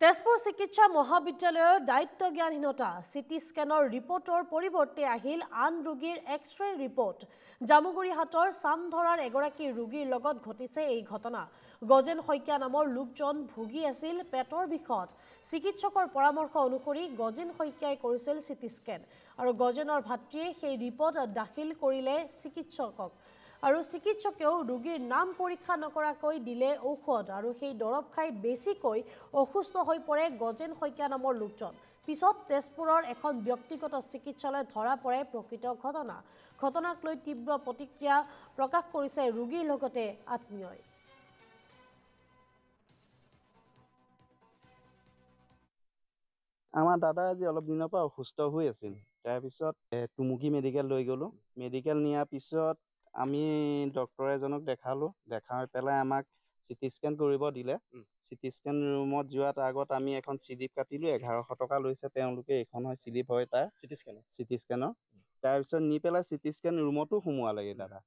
তেজপুৰ চিকিৎসা মহাবিদ্যালয়ৰ দায়িত্বজ্ঞানহীনতা সিটি স্কেনৰ ৰিপৰ্টৰ পৰিৱৰ্তে আহিল আন ৰোগীৰ এক্স-ৰে ৰিপৰ্ট জামুগুৰিহাটৰ সামধৰাৰ এগৰাকী ৰোগীৰ লগত ঘটিছে এই ঘটনা গজেন শইকীয়া নামৰ লোকজন ভুগি আছিল পেটৰ বিষত চিকিৎসকৰ পৰামৰ্শ অনুসৰি গজেন শইকীয়াই কৰিছিল সিটি স্কেন আৰু গজেনৰ ভাতৃয়ে সেই ৰিপৰ্ট দাখিল কৰিলে চিকিৎসকক আৰু চিকিৎসকেও ৰোগীৰ নাম পৰীক্ষা নকৰাকৈ দিলে ঔষধ আৰু সেই দৰব খাই বেছিকৈ অসুস্থ হৈ পৰে গজেন শইকীয়া নামৰ লোকজন পিছত তেজপুৰৰ এখন ব্যক্তিগত চিকিৎসালয়ত ধৰা পৰে প্ৰকৃত ঘটনাক লৈ তীব্ৰ প্ৰতিক্ৰিয়া প্ৰকাশ কৰিছে ৰোগীৰ লগতে আত্মীয়ই আমাৰ দাদা আজি অলপ দিনৰ পৰা অসুস্থ হৈ আছিল তাৰ পিছত টুমুকি মেডিকেল লৈ গলো মেডিকেল নিয়াৰ পিছত আমি ডক্টৰ এজনক দেখাই পেলাই আমাক সিটি স্কেন কৰিব দিলে সিটি স্কেন ৰুমত যোৱাৰ আগত আমি এখন স্লিপ কাটিলো 1100 টকা লৈছে তেওঁলোকে এখন হয় স্লিপ হয় তাৰ সিটি স্কেনৰ তাৰ পিছত নি পেলাই সিটি স্কেন ৰুমতো সোমোৱা লাগে দাদা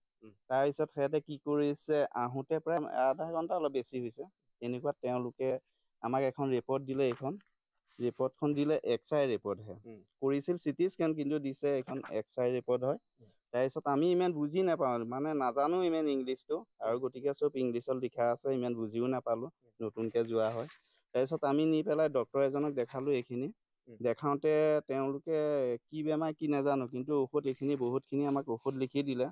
তাৰ পিছত হেতে কি কৰিছে আহোতে প্ৰায় আধা ঘন্টা অলপ বেছি হৈছে এনেকুৱা তেওঁলোকে আমাক এখন ৰিপৰ্ট দিলে এখন ৰিপৰ্টখন দিলে এক্স-ৰে ৰিপৰ্ট হে কৰিছিল সিটি স্কেন কিন্তু দিছে এখন এক্স-ৰে ৰিপৰ্ট হয় তাৰপিছত আমি ইমান বুজি নাপাওঁ মানে নাজানো ইমান ইংলিছটো আৰু গতিকে সব ইংলিছত লিখা আছে ইমান বুজিও নাপালো নতুনকে যোৱা হয় তাৰপিছত আমি নি পেলাই ডক্টৰ এজনক দেখালো এইখিনি দেখাওঁতে তেওঁলোকে কি বেমাৰ কি নাজানো কিন্তু ঔষধ এইখিনি বহুতখিনি আমাক ঔষধ লিখি দিলে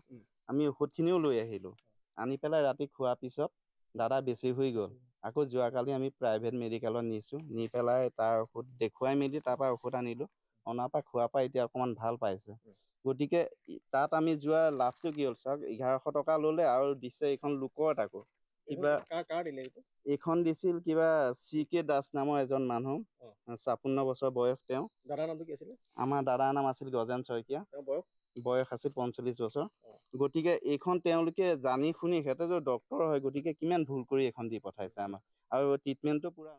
আমি ঔষধখিনিও লৈ আহিলো আনি পেলাই ৰাতি খোৱাৰ পিছত দাদা বেছি হৈ গ'ল আকৌ যোৱাকালি আমি প্ৰাইভেট মেডিকেলত নিছো নি পেলাই তাৰ ঔষধ দেখুৱাই মেলি তাৰ পৰা ঔষধ আনিলো অনাৰ পৰা খোৱাৰ পৰা এতিয়া অকমান ভাল পাইছে গতিকে তাত আমি যোৱা লাভটো কি হ'ল চাওক 1100 টকা ললে আৰু দিছে এখন লোকত আকৌ কিবা এইখন দিছিল কিবা CK দাস নামৰ এজন মানুহ 56 বছৰ বয়স তেওঁ দাদাৰ নামটো কি আছিল আমাৰ দাদাৰ নাম আছিল গজেন শইকীয়া বয়স আছিল 45 বছৰ গতিকে এইখন তেওঁলোকে জানি শুনি হেতে যে ডক্টৰ হয় গতিকে কিমান ভুল কৰি এখন দি পঠাইছে আমাক আৰু ট্ৰিটমেন্টটো পুৰা